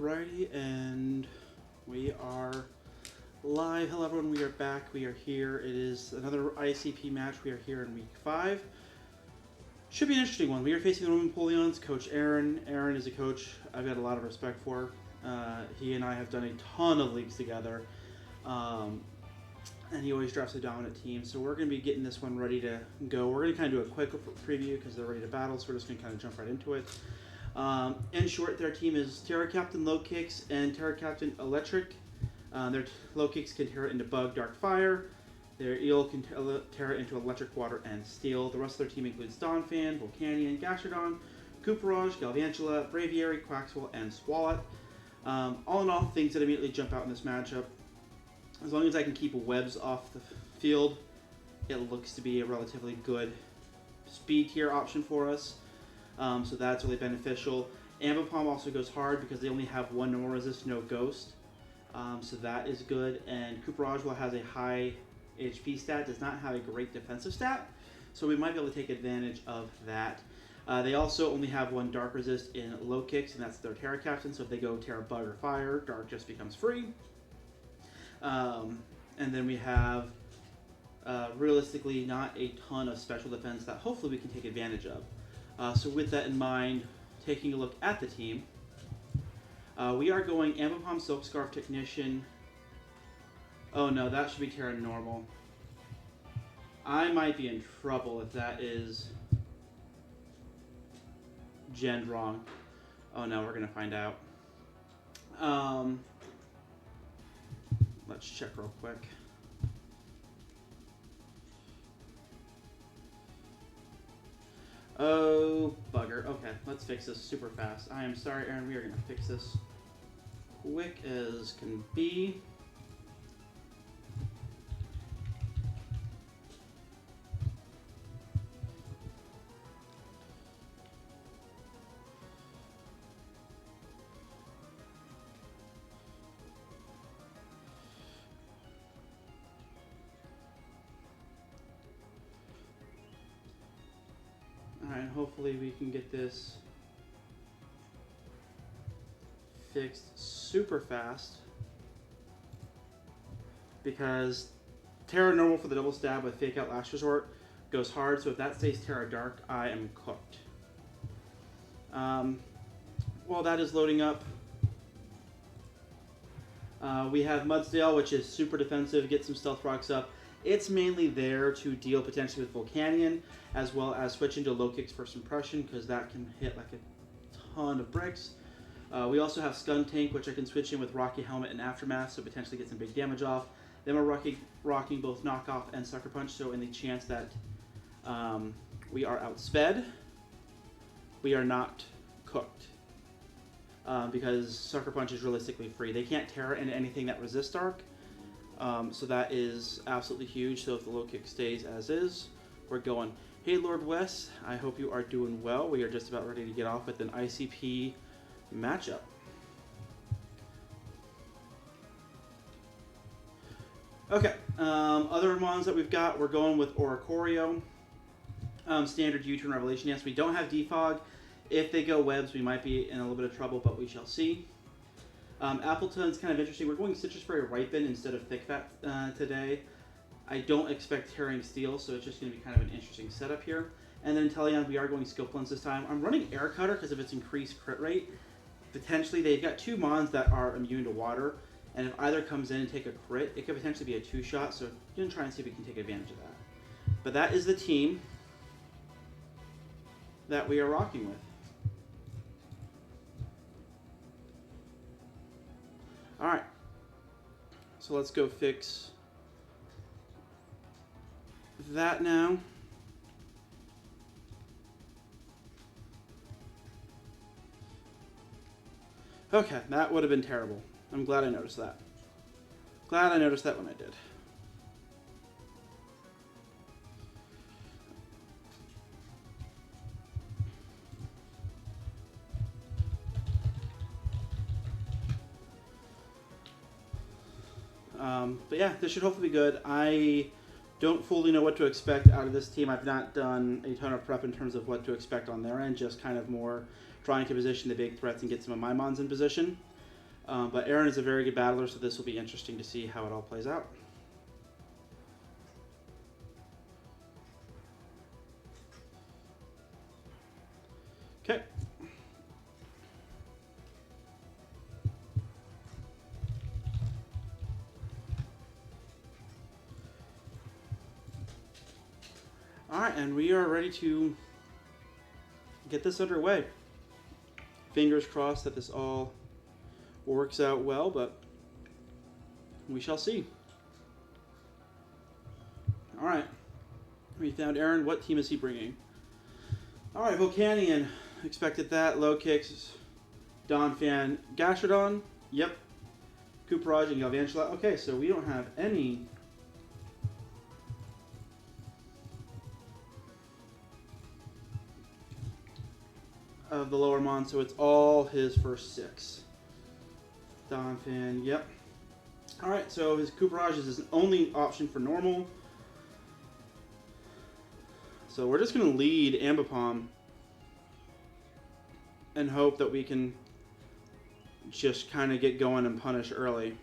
Alrighty, and we are live. Hello everyone, we are back. We are here. It is another ICP match. We are here in week 5. Should be an interesting one. We are facing the Roman Napoleons, Coach Aaron. Aaron is a coach I've got a lot of respect for. He and I have done a ton of leagues together. And he always drafts a dominant team. So we're going to be getting this one ready to go. We're going to kind of do a quick preview because they're ready to battle, so we're just going to kind of jump right into it. In short, their team is Terra Captain Low Kicks and Terra Captain Electric. Their Low Kicks can Terra into Bug, Dark Fire. Their Eel can Terra into Electric, Water, and Steel. The rest of their team includes Dawnfan, Volcanion, Gastrodon, Cooperage, Galvantula, Braviary, Quaxwell, and Swalot. All in all, things that immediately jump out in this matchup. As long as I can keep webs off the field, it looks to be a relatively good speed tier option for us. So that's really beneficial. Ambipom also goes hard because they only have one normal resist, no ghost. So that is good. And Cooperage, while has a high HP stat, does not have a great defensive stat. So we might be able to take advantage of that. They also only have one dark resist in Low Kicks, and that's their Terra Captain. So if they go Terra Bug or Fire, Dark just becomes free. And then we have realistically not a ton of special defense that hopefully we can take advantage of. So with that in mind, taking a look at the team, we are going Ambipom, Silk Scarf, Technician. Oh no, that should be Terra Normal. I might be in trouble if that is gen wrong. Oh no, we're going to find out. Let's check real quick. Oh, bugger. Okay, let's fix this super fast. I am sorry, Aaron. We are going to fix this quick as can be. Alright, hopefully we can get this fixed super fast, because Terra Normal for the double stab with Fake Out Last Resort goes hard, so if that stays Terra Dark, I am cooked. While that is loading up, we have Mudsdale, which is super defensive, get some Stealth Rocks up. It's mainly there to deal potentially with Volcanion, as well as switch into Low Kicks First Impression, because that can hit like a ton of bricks. We also have Skuntank, which I can switch in with Rocky Helmet and Aftermath, so potentially get some big damage off. Then we're rocking both Knockoff and Sucker Punch, so in the chance that we are outsped, we are not cooked. Because Sucker Punch is realistically free. They can't Terra into anything that resists Dark. So that is absolutely huge. So if the Low Kick stays as is, we're going. Hey Lord Wes, I hope you are doing well. We are just about ready to get off with an ICP matchup. Okay, other ones that we've got, we're going with Oricorio. Standard U-turn Revelation. Yes, we don't have Defog. If they go webs, we might be in a little bit of trouble, but we shall see. Appleton's kind of interesting. We're going Citrus Berry Ripen instead of Thick Fat today. I don't expect Tearing Steel, so it's just going to be kind of an interesting setup here. And then Teleon, we are going Skillplunge this time. I'm running Air Cutter because of its increased crit rate. Potentially, they've got 2 Mons that are immune to water, and if either comes in and take a crit, it could potentially be a 2-shot, so we're going to try and see if we can take advantage of that. But that is the team that we are rocking with. Alright, so let's go fix that now. Okay, that would have been terrible. I'm glad I noticed that. Glad I noticed that when I did. But yeah, this should hopefully be good. I don't fully know what to expect out of this team. I've not done a ton of prep in terms of what to expect on their end, just kind of more trying to position the big threats and get some of my mons in position. But Aaron is a very good battler, so this will be interesting to see how it all plays out. Okay. Alright, and we are ready to get this underway. Fingers crossed that this all works out well, but we shall see. Alright, we found Aaron. What team is he bringing? Alright, Volcanion. Expected that. Low kicks. Donphan. Gastrodon. Yep. Cooperage and Galvantula. Okay, so we don't have any of the lower mon, so it's all his first 6. Donphan. Yep. Alright, so his Cooperage is his only option for normal. So we're just going to lead Ambipom and hope that we can just kind of get going and punish early.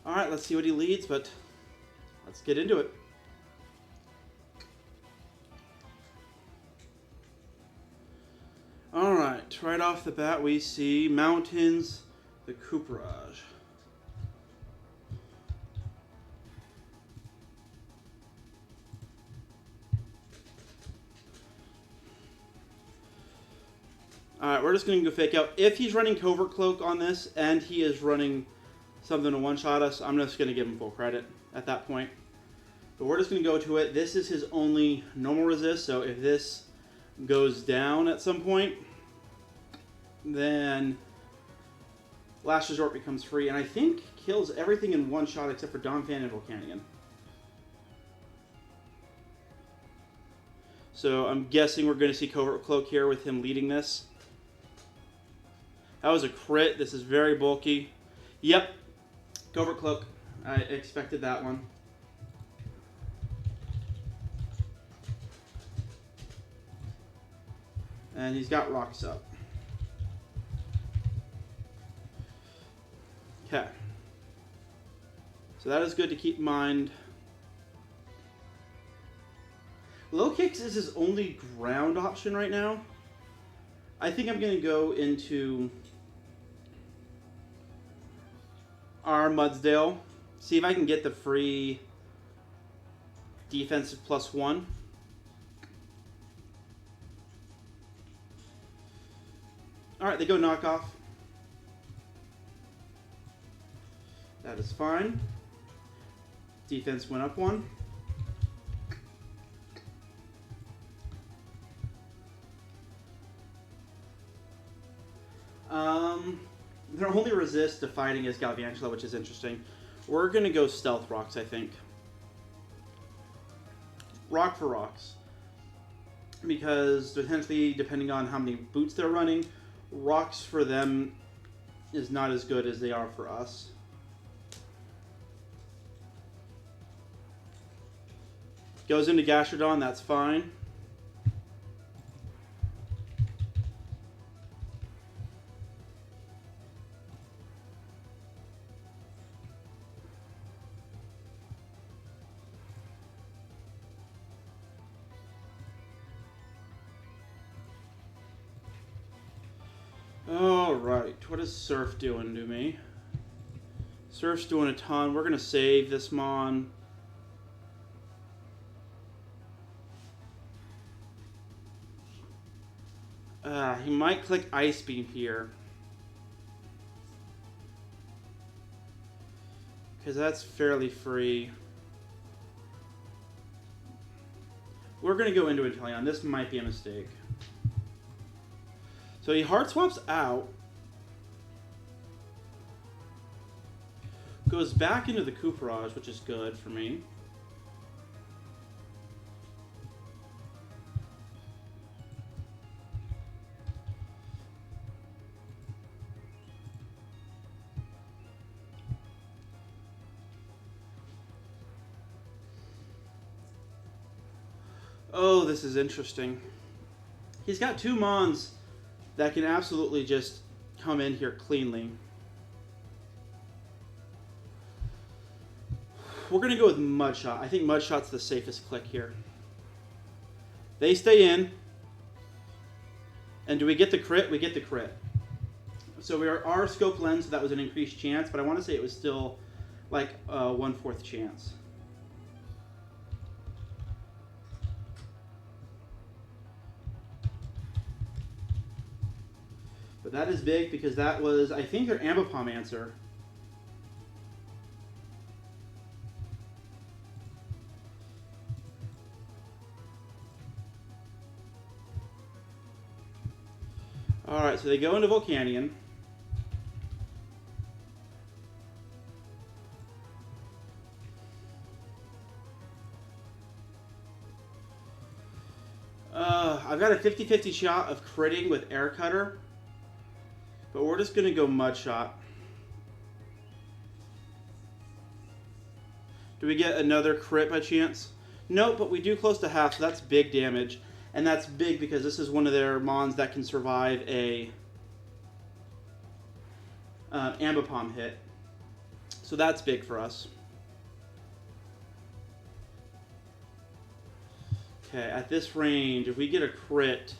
Alright, let's see what he leads, but let's get into it. Alright, right off the bat we see Mountains, the Cooperage. Alright, we're just going to go fake out. If he's running Covert Cloak on this and he is running something to one-shot us, I'm just going to give him full credit at that point. But we're just going to go to it. This is his only normal resist, so if this goes down at some point, then Last Resort becomes free, and I think kills everything in one shot except for Donphan and Volcanion. So I'm guessing we're going to see Covert Cloak here with him leading this. That was a crit. This is very bulky. Yep. Covert Cloak. I expected that one. And he's got rocks up. Okay. So that is good to keep in mind. Low kicks is his only ground option right now. I think I'm going to go into our Mudsdale. See if I can get the free defensive +1. Alright, they go knockoff. That is fine. Defense went up 1. Their only resist to fighting is Galvantula, which is interesting. We're going to go Stealth Rocks, I think. Rock for Rocks. Because potentially, depending on how many boots they're running, Rocks for them is not as good as they are for us. Goes into Gastrodon, that's fine. Alright, what is Surf doing to me? Surf's doing a ton. We're going to save this Mon. He might click Ice Beam here. Because that's fairly free. We're going to go into Inteleon. This might be a mistake. So he hard swaps out. Goes back into the Cooperage, which is good for me. Oh, this is interesting. He's got 2 Mons that can absolutely just come in here cleanly. We're going to go with Mudshot. I think Mudshot's the safest click here. They stay in. And do we get the crit? We get the crit. So we are scope lens, so that was an increased chance, but I want to say it was still like a 1/4 chance. But that is big because that was, I think, their Ambipom answer. Alright, so they go into Volcanion. I've got a 50-50 shot of critting with Air Cutter, but we're just going to go Mudshot. Do we get another crit by chance? Nope, but we do close to half, so that's big damage. And that's big because this is one of their Mons that can survive a Ambipom hit. So that's big for us. Okay, at this range, if we get a crit,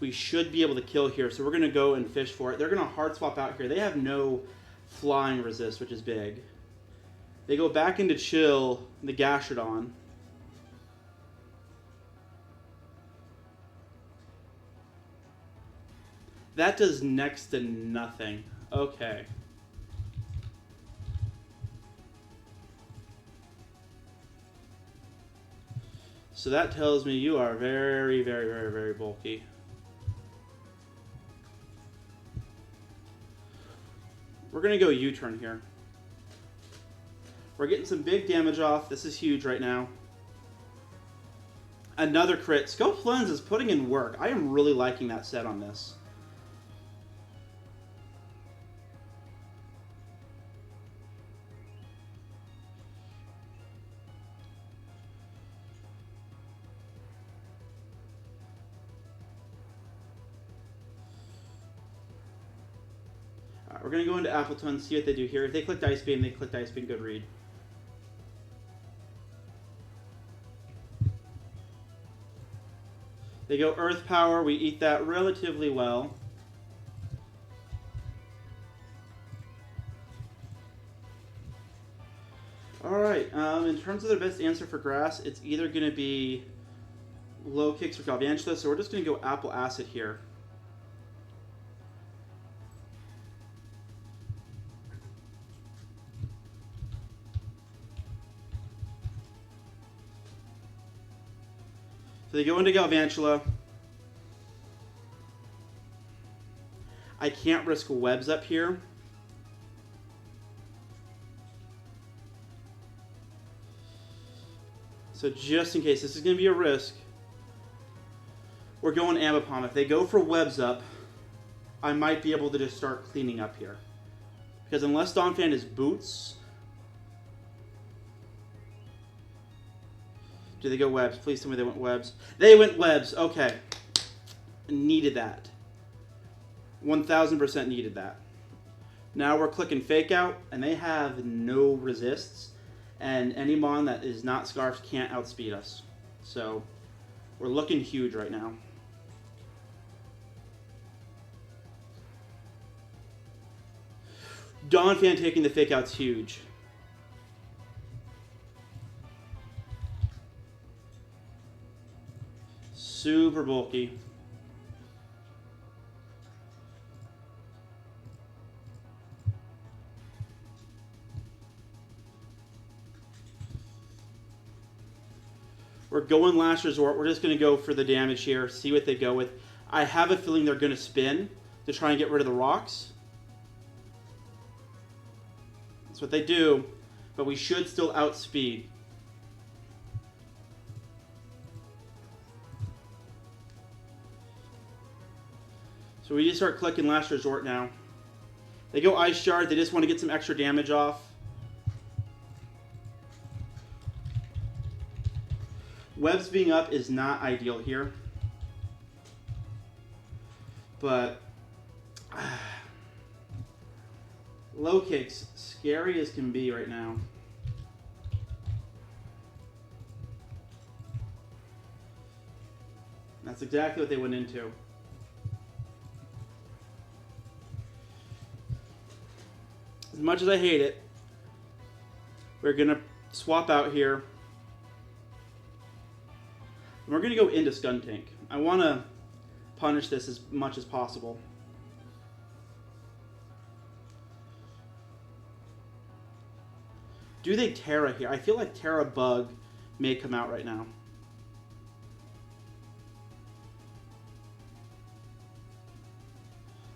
we should be able to kill here. So we're going to go and fish for it. They're going to hard swap out here. They have no flying resist, which is big. They go back into chill the Gastrodon. That does next to nothing. Okay. So that tells me you are very, very, very, very bulky. We're going to go U-turn here. We're getting some big damage off. This is huge right now. Another crit. Scope Lens is putting in work. I am really liking that set on this. We're going to go into Appleton, see what they do here. If they clicked Ice Beam, they clicked Ice Beam, good read. They go Earth Power, we eat that relatively well. Alright, in terms of their best answer for Grass, it's either going to be Low Kicks or Galvantula, so we're just going to go Apple Acid here. So they go into Galvantula. I can't risk webs up here. So just in case, this is going to be a risk. We're going Ambipom. If they go for webs up, I might be able to just start cleaning up here. Because unless Donphan is boots... Do they go webs? Please tell me they went webs. They went webs. Okay. Needed that. 1000% needed that. Now we're clicking Fake Out, and they have no resists. And any Mon that is not Scarfed can't outspeed us. So we're looking huge right now. Donphan taking the Fake Out's huge. Super bulky. We're going Last Resort. We're just going to go for the damage here, see what they go with. I have a feeling they're going to spin to try and get rid of the rocks. That's what they do, but we should still outspeed. So we just start clicking Last Resort now. They go Ice Shard. They just want to get some extra damage off. Webs being up is not ideal here. But low kicks, scary as can be right now. That's exactly what they went into. As much as I hate it, we're going to swap out here. And we're going to go into Skuntank. I want to punish this as much as possible. Do they Terra here? I feel like Terra Bug may come out right now.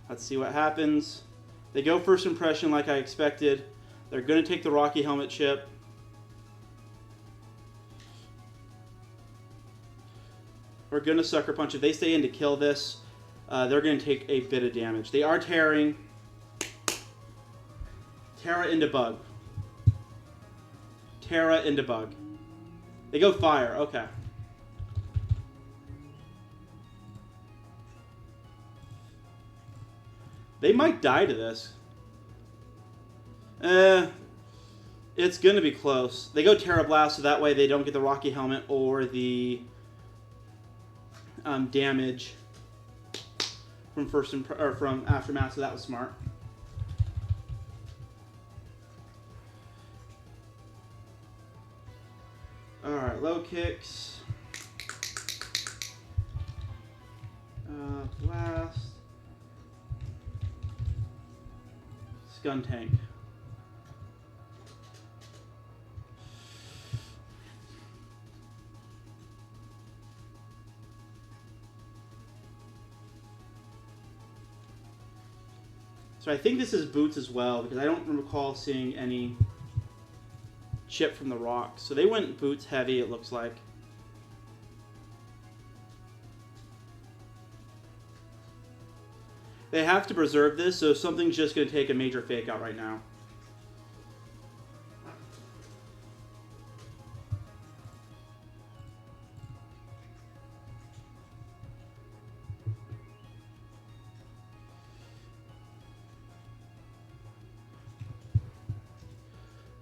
Let's see what happens. They go first impression like I expected. They're going to take the Rocky Helmet chip. We're going to Sucker Punch. If they stay in to kill this, they're going to take a bit of damage. They are tearing. Terra into Bug. Terra into Bug. They go Fire. Okay. They might die to this. It's going to be close. They go Terra Blast, so that way they don't get the Rocky Helmet or the damage from from Aftermath, so that was smart. Alright, low kicks. Blast. Skuntank. So I think this is Boots as well, because I don't recall seeing any chip from the rock. So they went Boots heavy, it looks like. They have to preserve this, so something's just going to take a major fake out right now.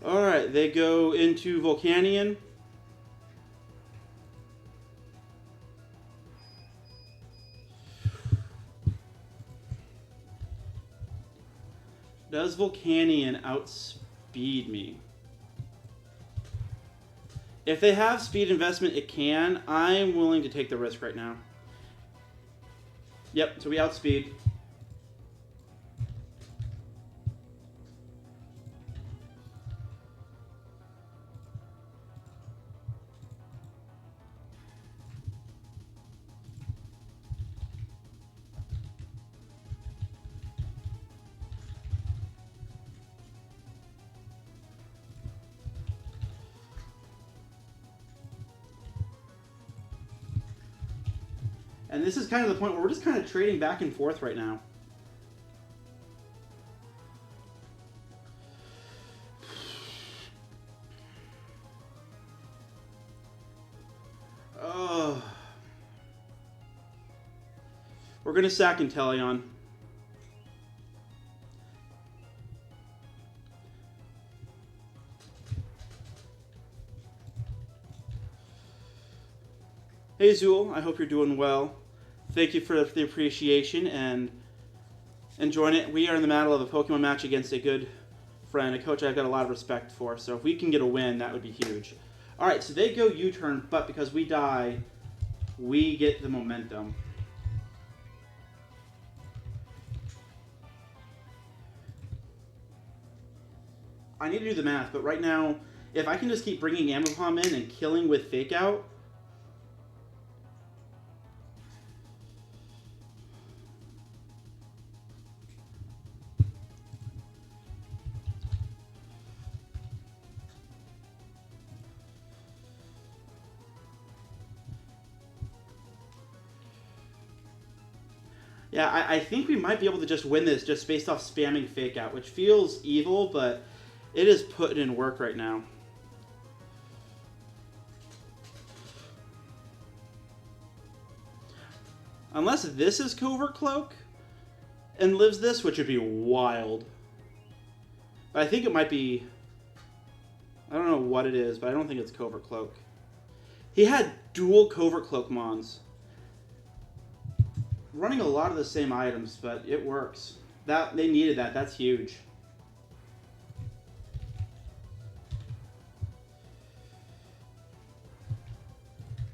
Alright, they go into Volcanion. Does Volcanion outspeed me? If they have speed investment, it can. I'm willing to take the risk right now. Yep, so we outspeed. And this is kind of the point where we're just kind of trading back and forth right now. Oh. We're going to sack Inteleon. Hey Zool, I hope you're doing well. Thank you for the appreciation and enjoying it. We are in the middle of a Pokemon match against a good friend, a coach I've got a lot of respect for. So if we can get a win, that would be huge. Alright, so they go U-turn, but because we die, we get the momentum. I need to do the math, but right now, if I can just keep bringing Ambipom in and killing with Fake Out, yeah, I think we might be able to just win this just based off spamming Fake Out, which feels evil, but it is putting in work right now. Unless this is Covert Cloak and lives this, which would be wild. But I think it might be... I don't know what it is, but I don't think it's Covert Cloak. He had dual Covert Cloak mons. Running a lot of the same items, but it works. They needed that. That's huge.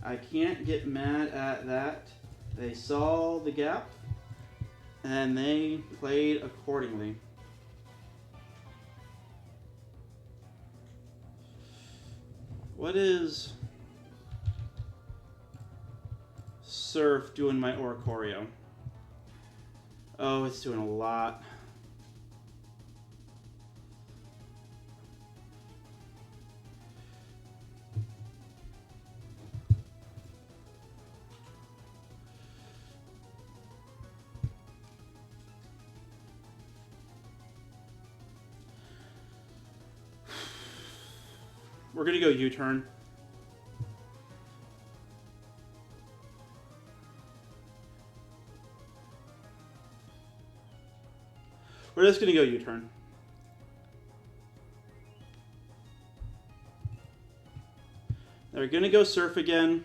I can't get mad at that. They saw the gap, and they played accordingly. What is Surf doing my Oricorio? Oh, it's doing a lot. We're gonna go U-turn. We're just gonna go U-turn. They're gonna go Surf again.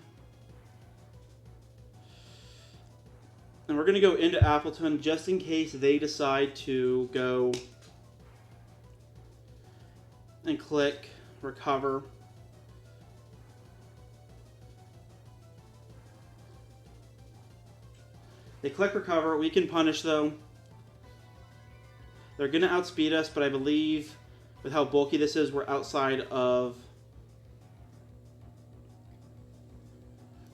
And we're gonna go into Appleton just in case they decide to go and click recover. They click recover. We can punish though. They're going to outspeed us, but I believe with how bulky this is, we're outside of...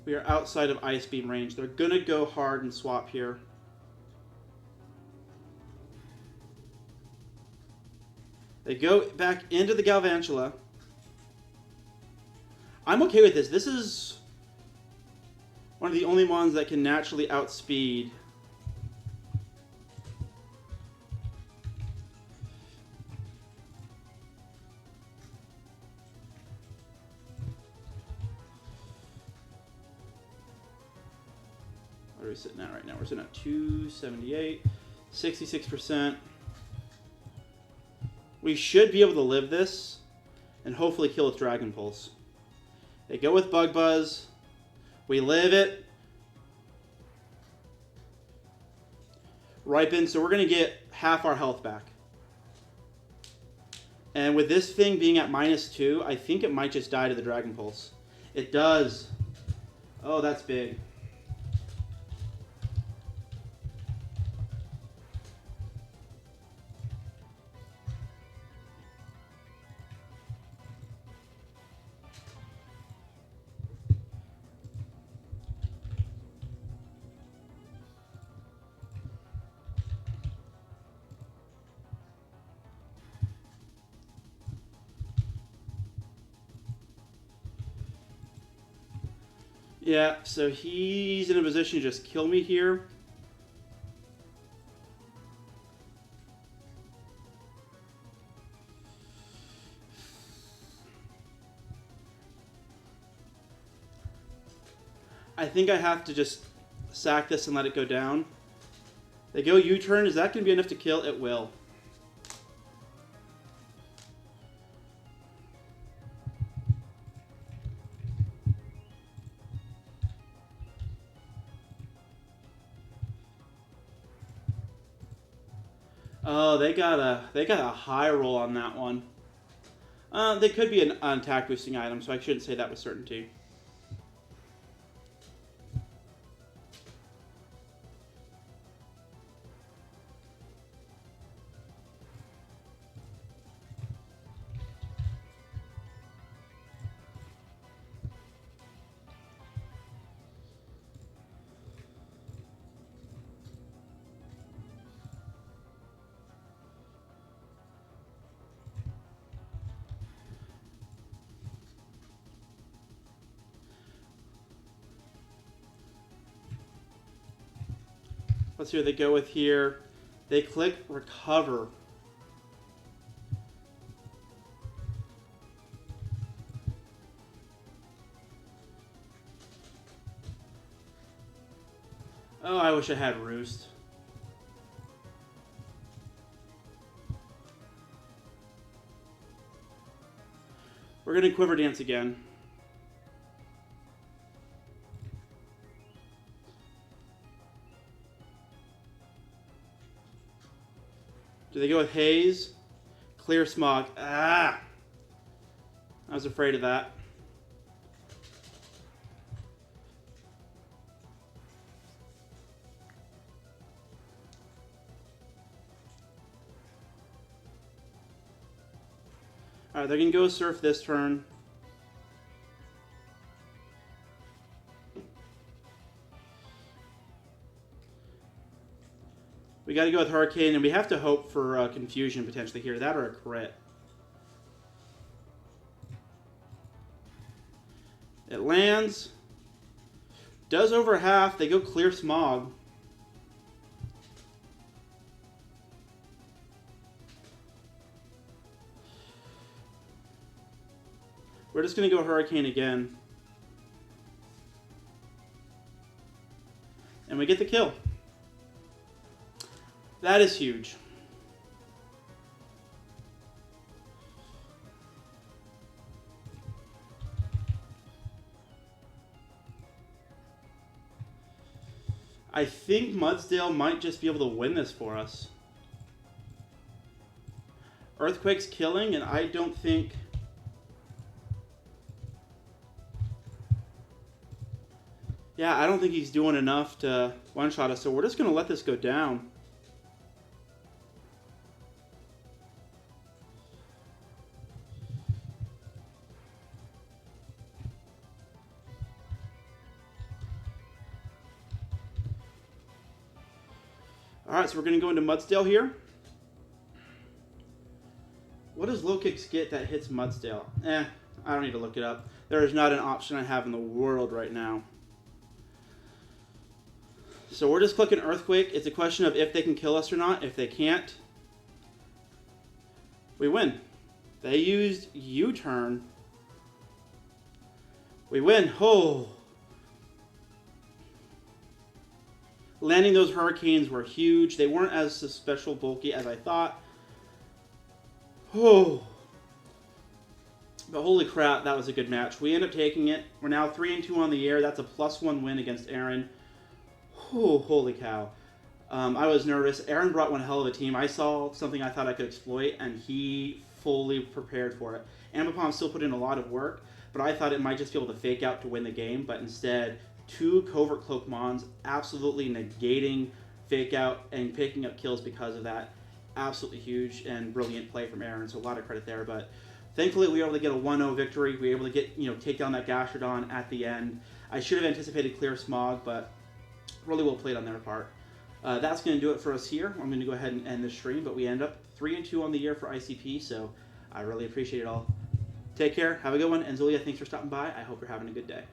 We are outside of ice beam range. They're going to go hard and swap here. They go back into the Galvantula. I'm okay with this. This is one of the only ones that can naturally outspeed. What are we sitting at right now? We're sitting at 278, 66%. We should be able to live this and hopefully kill with Dragon Pulse. They go with Bug Buzz. We live it. Ripen, so we're going to get half our health back. And with this thing being at -2, I think it might just die to the Dragon Pulse. It does. Oh, that's big. Yeah, so he's in a position to just kill me here. I think I have to just sack this and let it go down. They go U-turn. Is that going to be enough to kill? It will. Oh, they got a high roll on that one. They could be an attack boosting item, so I shouldn't say that with certainty. Let's see what they go with here. They click recover. Oh, I wish I had Roost. We're going to Quiver Dance again. Do they go with Haze? Clear Smog. Ah! I was afraid of that. Alright, they're going to go Surf this turn. We got to go with Hurricane, and we have to hope for Confusion potentially here. That or a crit. It lands. Does over half. They go Clear Smog. We're just going to go Hurricane again. And we get the kill. That is huge. I think Mudsdale might just be able to win this for us. Earthquake's killing, and I don't think... Yeah, I don't think he's doing enough to one-shot us, so we're just going to let this go down. Alright, so we're going to go into Mudsdale here. What does low kicks get that hits Mudsdale? I don't need to look it up. There is not an option I have in the world right now. So we're just clicking Earthquake. It's a question of if they can kill us or not. If they can't, we win. They used U-turn. We win. Oh. Landing those Hurricanes were huge. They weren't as special bulky as I thought. Oh. But holy crap, that was a good match. We end up taking it. We're now 3-2 on the air. That's a +1 win against Aaron. Oh, holy cow. I was nervous. Aaron brought one hell of a team. I saw something I thought I could exploit, and he fully prepared for it. Ambipom still put in a lot of work, but I thought it might just be able to fake out to win the game, but instead, 2 Covert Cloak Mons absolutely negating fake out and picking up kills because of that. Absolutely huge and brilliant play from Aaron, so a lot of credit there, but thankfully we were able to get a 1-0 victory. We were able to get, take down that Gastrodon at the end. I should have anticipated Clear Smog, but really well played on their part. That's going to do it for us here. I'm going to go ahead and end the stream, but we end up 3-2 on the year for ICP, so I really appreciate it all. Take care. Have a good one. And Zulia, thanks for stopping by. I hope you're having a good day.